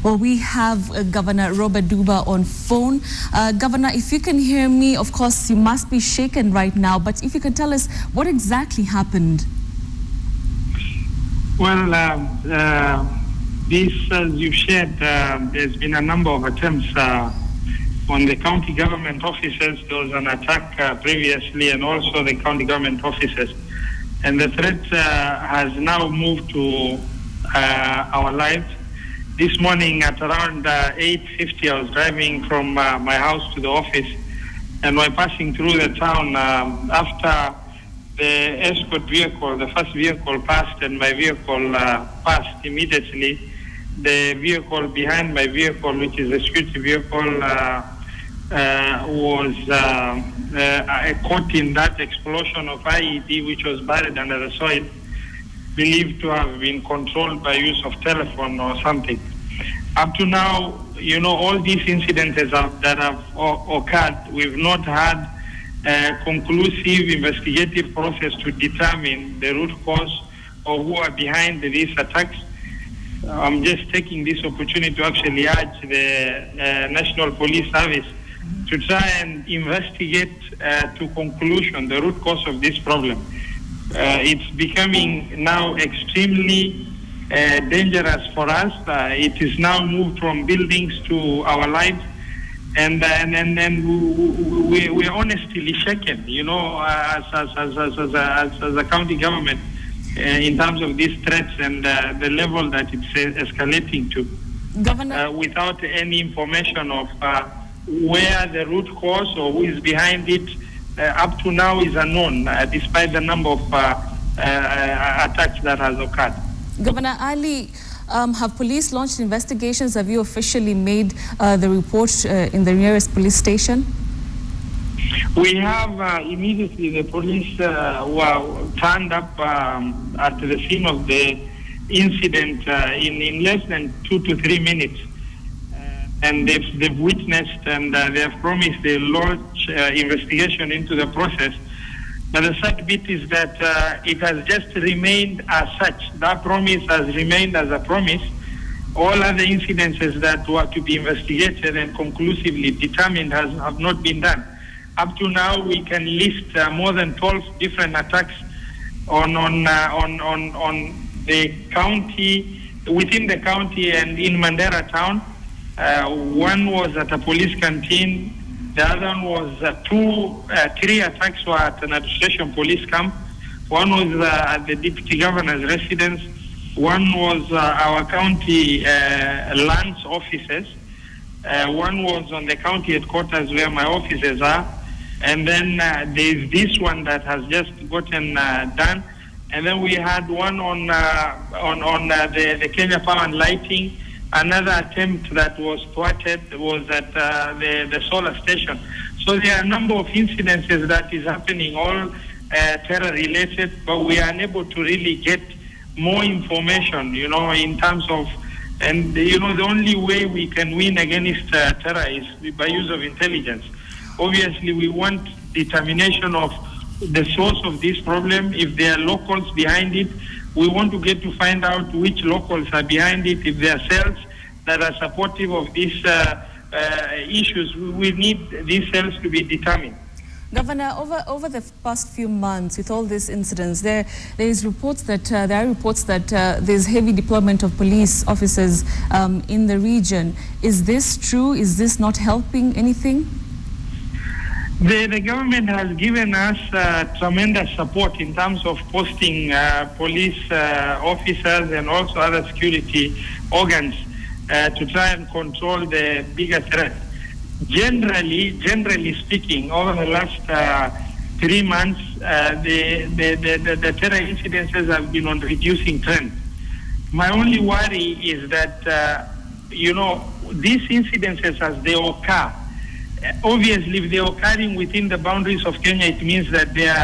Well, we have Governor Roba Duba on phone. Governor, if you can hear me, of course, you must be shaken right now, but if you can tell us what exactly happened. Well, this, as you shared, there's been a number of attempts on the county government offices. There was an attack previously, and also the county government offices. And the threat has now moved to our lives. This morning at around 8:50, I was driving from my house to the office, and while passing through the town, after the escort vehicle, the first vehicle passed and my vehicle passed immediately, the vehicle behind my vehicle, which is a security vehicle, was caught in that explosion of IED, which was buried under the soil, believed to have been controlled by use of telephone or something. Up to now, all these incidents that have occurred, we've not had a conclusive investigative process to determine the root cause or who are behind these attacks. I'm just taking this opportunity to actually urge the National Police Service to try and investigate to conclusion the root cause of this problem. It's becoming now extremely dangerous for us. It is now moved from buildings to our lives, and we are honestly shaken, as a county government in terms of these threats and the level that it's escalating to. Governor, without any information of where the root cause or who is behind it, up to now is unknown, despite the number of attacks that has occurred. Governor Ali, have police launched investigations? Have you officially made the report in the nearest police station? We have immediately the police were turned up at the scene of the incident in less than 2 to 3 minutes. And they've witnessed and they have promised they'll launch investigation into the process. But the sad bit is that it has just remained as such. That promise has remained as a promise. All other incidences that were to be investigated and conclusively determined have not been done. Up to now, we can list more than 12 different attacks on the county, within the county and in Mandera town. One was at a police canteen. The other one was three attacks were at an administration police camp. One was at the deputy governor's residence. One was our county lands offices. One was on the county headquarters where my offices are. And then there's this one that has just gotten done. And then we had one on the Kenya Power and Lighting. Another attempt that was thwarted was at the solar station. So there are a number of incidences that is happening, all terror related, but we are unable to really get more information, in terms of, and the only way we can win against terror is by use of intelligence. Obviously, we want determination of the source of this problem. If there are locals behind it, we want to get to find out which locals are behind it. If there are cells that are supportive of these issues, we need these cells to be determined. Governor, over the past few months, with all these incidents, there are reports that there's heavy deployment of police officers in the region. Is this true? Is this not helping anything? The government has given us tremendous support in terms of posting police officers and also other security organs to try and control the bigger threat. Generally speaking, over the last 3 months, the terror incidences have been on reducing trend. My only worry is that, these incidences as they occur, obviously, if they are occurring within the boundaries of Kenya, it means that there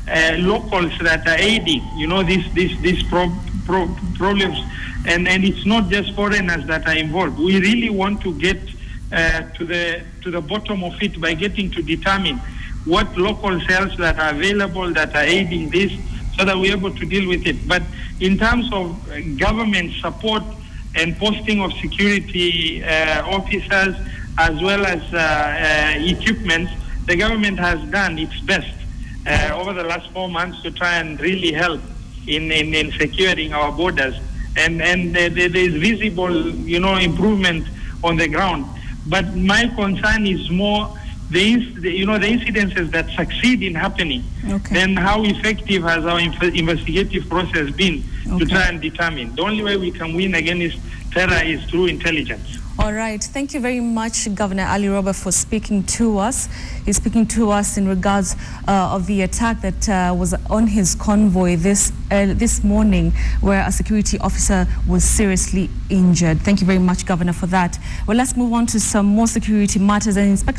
are locals that are aiding, these problems, and it's not just foreigners that are involved. We really want to get to the bottom of it by getting to determine what local cells that are available that are aiding this, so that we're able to deal with it. But in terms of government support, and posting of security officers as well as equipment, the government has done its best over the last 4 months to try and really help in securing our borders. And there is visible, improvement on the ground. But my concern is more the incidences that succeed in happening. Okay. Then how effective has our investigative process been to Okay. try and determine? The only way we can win against terror is through intelligence. All right. Thank you very much, Governor Ali Roba, for speaking to us. He's speaking to us in regards of the attack that was on his convoy this morning, where a security officer was seriously injured. Thank you very much, Governor, for that. Well, let's move on to some more security matters. And Inspector